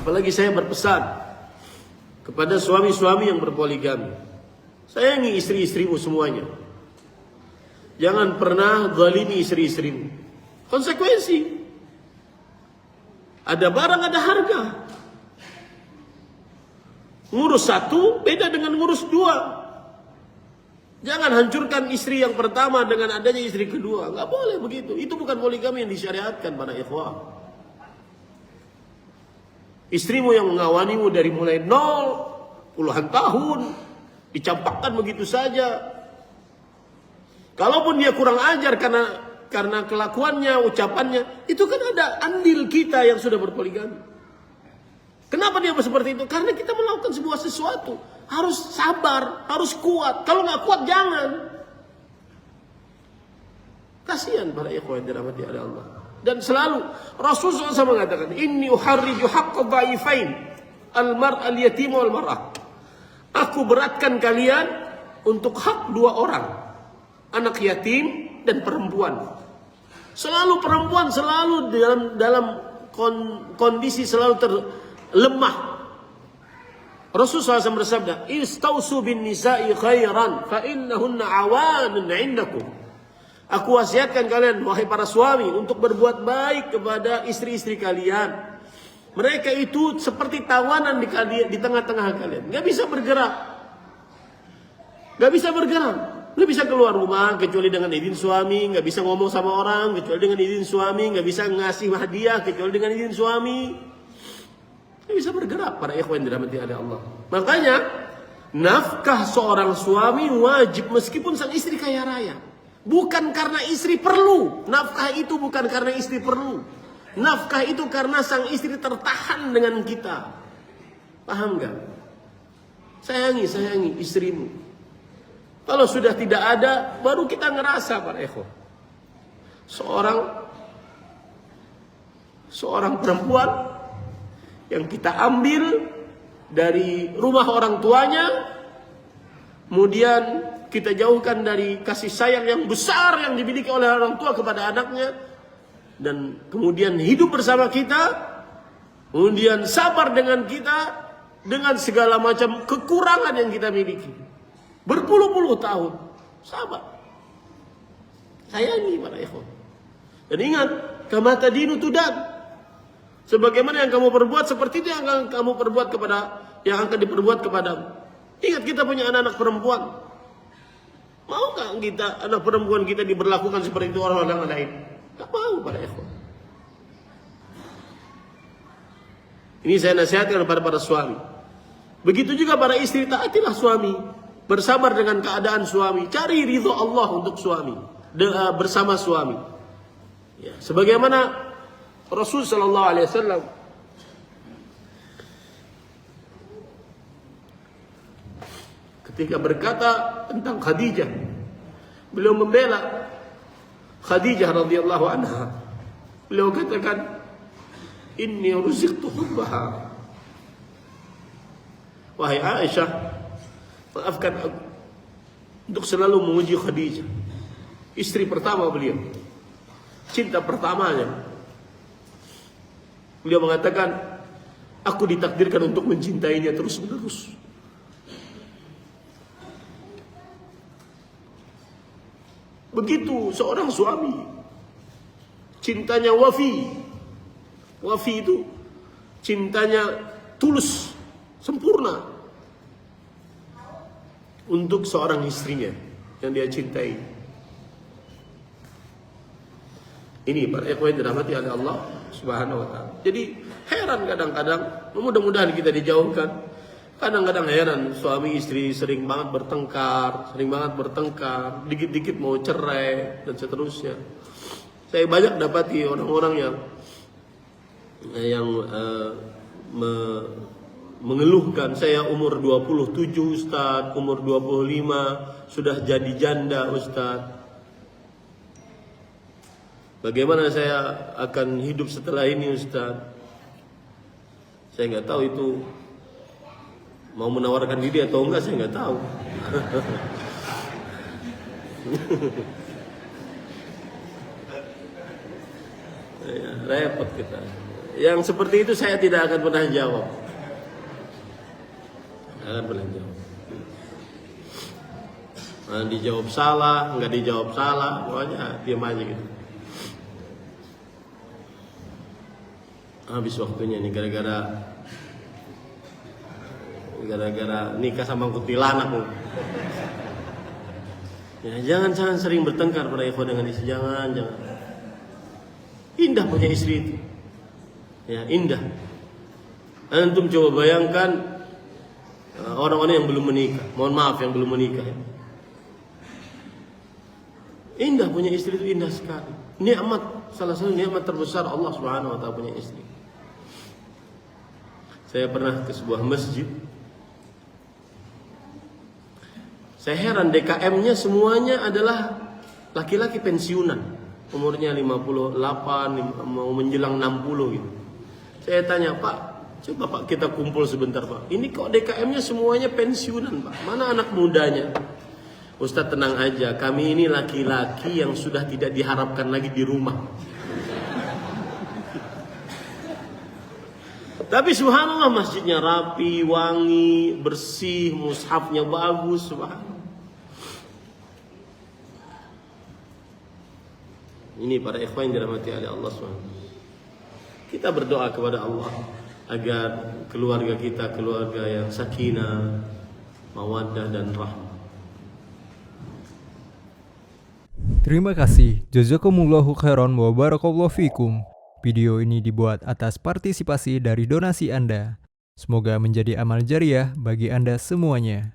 Apalagi saya berpesan kepada suami-suami yang berpoligami. Sayangi istri-istrimu semuanya. Jangan pernah zalimi istri-istrimu. Konsekuensi. Ada barang, ada harga. Ngurus satu beda dengan ngurus dua. Jangan hancurkan istri yang pertama dengan adanya istri kedua. Nggak boleh begitu. Itu bukan poligami yang disyariatkan para ikhwah. Istrimu yang mengawanimu dari mulai nol, puluhan tahun, dicampakkan begitu saja. Kalaupun dia kurang ajar karena kelakuannya, ucapannya, itu kan ada andil kita yang sudah berpoligami. Kenapa dia seperti itu? Karena kita melakukan sebuah sesuatu. Harus sabar, harus kuat. Kalau nggak kuat, jangan. Kasihan para ikhwan yang dirahmati oleh Allah. Dan selalu Rasulullah SAW mengatakan, Inni uharriju haqqa dha'ifain, al-yatim wal mar'ah. Aku beratkan kalian untuk hak dua orang, anak yatim dan perempuan. Selalu perempuan selalu dalam kondisi selalu lemah. Rasulullah SAW bersabda, Istausu bin nisa'i khairan fa innahunna awanun 'indakum. Aku wasiatkan kalian wahai para suami untuk berbuat baik kepada istri-istri kalian. Mereka itu seperti tawanan di tengah-tengah kalian. Gak bisa bergerak. Gak bisa bergerak. Gak bisa keluar rumah kecuali dengan izin suami. Gak bisa ngomong sama orang kecuali dengan izin suami. Gak bisa ngasih hadiah kecuali dengan izin suami. Gak bisa bergerak para ikhwan dirahmati oleh Allah. Makanya nafkah seorang suami wajib meskipun sang istri kaya raya. Bukan karena istri perlu. Nafkah itu bukan karena istri perlu. Nafkah itu karena sang istri tertahan dengan kita. Paham gak? Sayangi istrimu. Kalau sudah tidak ada, baru kita ngerasa para ikhwan. Seorang perempuan yang kita ambil dari rumah orang tuanya, kemudian kita jauhkan dari kasih sayang yang besar yang dimiliki oleh orang tua kepada anaknya, dan kemudian hidup bersama kita, kemudian sabar dengan kita dengan segala macam kekurangan yang kita miliki, berpuluh-puluh tahun sabar. Sayangi para ikhwan. Dan ingat, kama tadinu tudan. Sebagaimana yang kamu perbuat, seperti itu yang akan kamu perbuat yang akan diperbuat kepadamu. Ingat, kita punya anak-anak perempuan. Mau gak kita, anak perempuan kita diberlakukan seperti itu orang-orang lain? Gak mau para ikhwan. Ini saya nasihatkan kepada para suami. Begitu juga para istri, taatilah suami. Bersabar dengan keadaan suami. Cari ridho Allah untuk suami. Bersama suami. Ya, sebagaimana Rasul sallallahu alaihi wasallam ketika berkata tentang Khadijah, beliau membela Khadijah radhiyallahu anha. Beliau katakan, inni ruziqtu hubbaha. Wahai Aisyah, maafkan aku untuk selalu memuji Khadijah, istri pertama beliau, cinta pertamanya. Beliau mengatakan, aku ditakdirkan untuk mencintainya terus-menerus. Begitu seorang suami, cintanya wafi. Wafi itu cintanya tulus, sempurna untuk seorang istrinya yang dia cintai. Ini para ikhwan dirahmati oleh Allah Subhanahu wa ta'ala. Jadi heran kadang-kadang, mudah-mudahan kita dijauhkan. Kadang-kadang heran, suami istri sering banget bertengkar, dikit-dikit mau cerai dan seterusnya. Saya banyak dapati orang-orang yang mengeluhkan, saya umur 27 Ustaz, umur 25 sudah jadi janda Ustaz. Bagaimana saya akan hidup setelah ini Ustaz? Saya nggak tahu itu mau menawarkan diri atau enggak, saya nggak tahu. Ya, repot kita. Yang seperti itu saya tidak akan pernah jawab. Akan pernah jawab. Nah, dijawab salah, nggak dijawab salah, pokoknya diam aja gitu. Habis waktunya nih gara-gara nikah sama kuntilanak. Ya, jangan sering bertengkar para ikhwan dengan istri, jangan. Indah punya istri itu. Ya, indah. Antum coba bayangkan orang-orang yang belum menikah. Mohon maaf yang belum menikah ya. Indah punya istri itu, indah sekali. Nikmat, salah satu nikmat terbesar Allah Subhanahu wa taala punya istri. Saya pernah ke sebuah masjid. Saya heran DKM-nya semuanya adalah laki-laki pensiunan. Umurnya 58, mau menjelang 60 gitu. Saya tanya, "Pak, coba Pak kita kumpul sebentar, Pak. Ini kok DKM-nya semuanya pensiunan, Pak? Mana anak mudanya?" "Ustadz tenang aja, kami ini laki-laki yang sudah tidak diharapkan lagi di rumah." Tapi subhanallah masjidnya rapi, wangi, bersih, mushafnya bagus, subhanallah. Ini para ikhwan yang dirahmati oleh Allah SWT. Kita berdoa kepada Allah agar keluarga kita keluarga yang sakinah, mawaddah dan rahmah. Terima kasih. Jazakumullahu khairan wa barakallahu fikum. Video ini dibuat atas partisipasi dari donasi Anda. Semoga menjadi amal jariah bagi Anda semuanya.